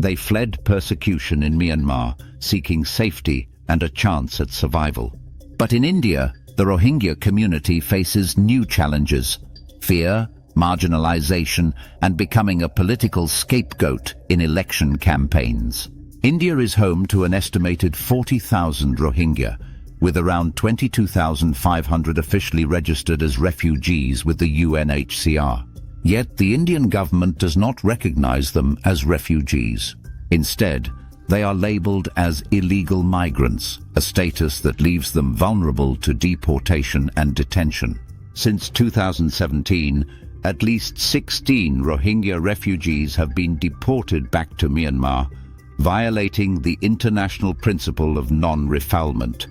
They fled persecution in Myanmar, seeking safety and a chance at survival. But in India, the Rohingya community faces new challenges: fear, marginalization, and becoming a political scapegoat in election campaigns. India is home to an estimated 40,000 Rohingya, with around 22,500 officially registered as refugees with the UNHCR. Yet the Indian government does not recognize them as refugees. Instead, they are labeled as illegal migrants, a status that leaves them vulnerable to deportation and detention. Since 2017, at least 16 Rohingya refugees have been deported back to Myanmar, violating the international principle of non-refoulement,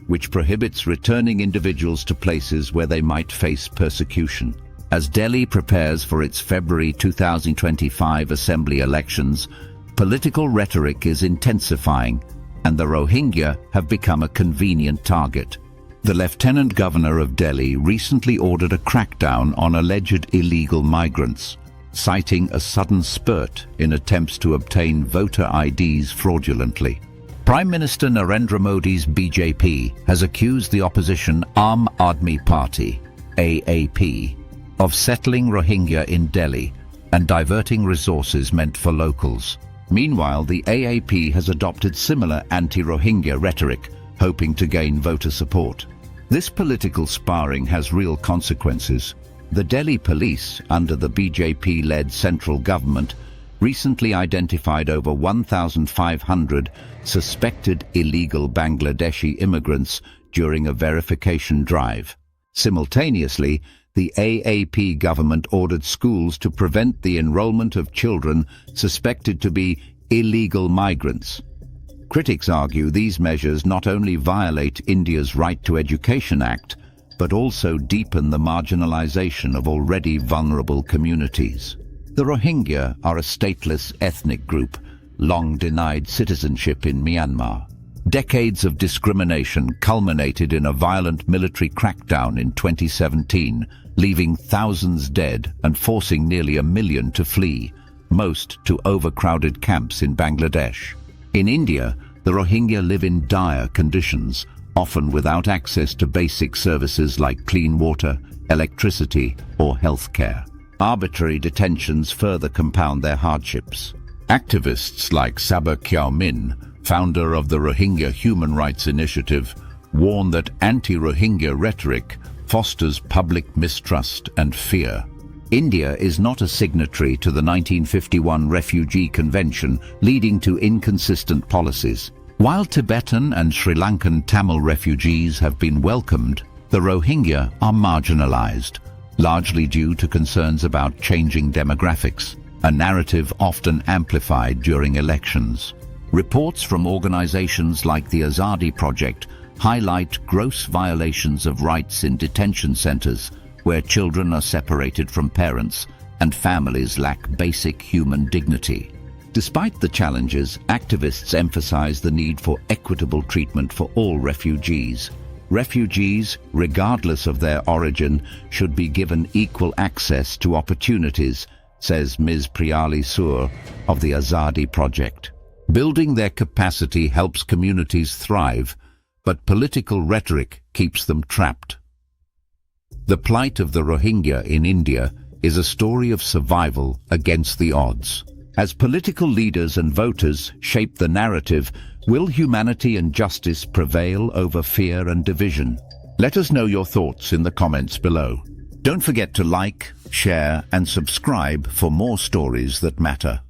which prohibits returning individuals to places where they might face persecution. As Delhi prepares for its February 2025 assembly elections, political rhetoric is intensifying, and the Rohingya have become a convenient target. The Lieutenant Governor of Delhi recently ordered a crackdown on alleged illegal migrants, citing a sudden spurt in attempts to obtain voter IDs fraudulently. Prime Minister Narendra Modi's BJP has accused the opposition Aam Aadmi Party, AAP, of settling Rohingya in Delhi and diverting resources meant for locals. Meanwhile, the AAP has adopted similar anti-Rohingya rhetoric, hoping to gain voter support. This political sparring has real consequences. The Delhi police, under the BJP-led central government, recently identified over 1,500 suspected illegal Bangladeshi immigrants during a verification drive. Simultaneously, the AAP government ordered schools to prevent the enrollment of children suspected to be illegal migrants. Critics argue these measures not only violate India's Right to Education Act, but also deepen the marginalization of already vulnerable communities. The Rohingya are a stateless ethnic group, long denied citizenship in Myanmar. Decades of discrimination culminated in a violent military crackdown in 2017, leaving thousands dead and forcing nearly 1 million to flee, most to overcrowded camps in Bangladesh. In India, the Rohingya live in dire conditions, often without access to basic services like clean water, electricity, or healthcare. Arbitrary detentions further compound their hardships. Activists like Sabha Kyaw Min, founder of the Rohingya Human Rights Initiative, warn that anti-Rohingya rhetoric fosters public mistrust and fear. India is not a signatory to the 1951 Refugee Convention, leading to inconsistent policies. While Tibetan and Sri Lankan Tamil refugees have been welcomed, the Rohingya are marginalized, largely due to concerns about changing demographics, a narrative often amplified during elections. Reports from organizations like the Azadi Project highlight gross violations of rights in detention centers, where children are separated from parents and families lack basic human dignity. Despite the challenges, activists emphasize the need for equitable treatment for all refugees. Refugees, regardless of their origin, should be given equal access to opportunities, says Ms. Priyali Sur of the Azadi Project. Building their capacity helps communities thrive, but political rhetoric keeps them trapped. The plight of the Rohingya in India is a story of survival against the odds. As political leaders and voters shape the narrative, will humanity and justice prevail over fear and division? Let us know your thoughts in the comments below. Don't forget to like, share, and subscribe for more stories that matter.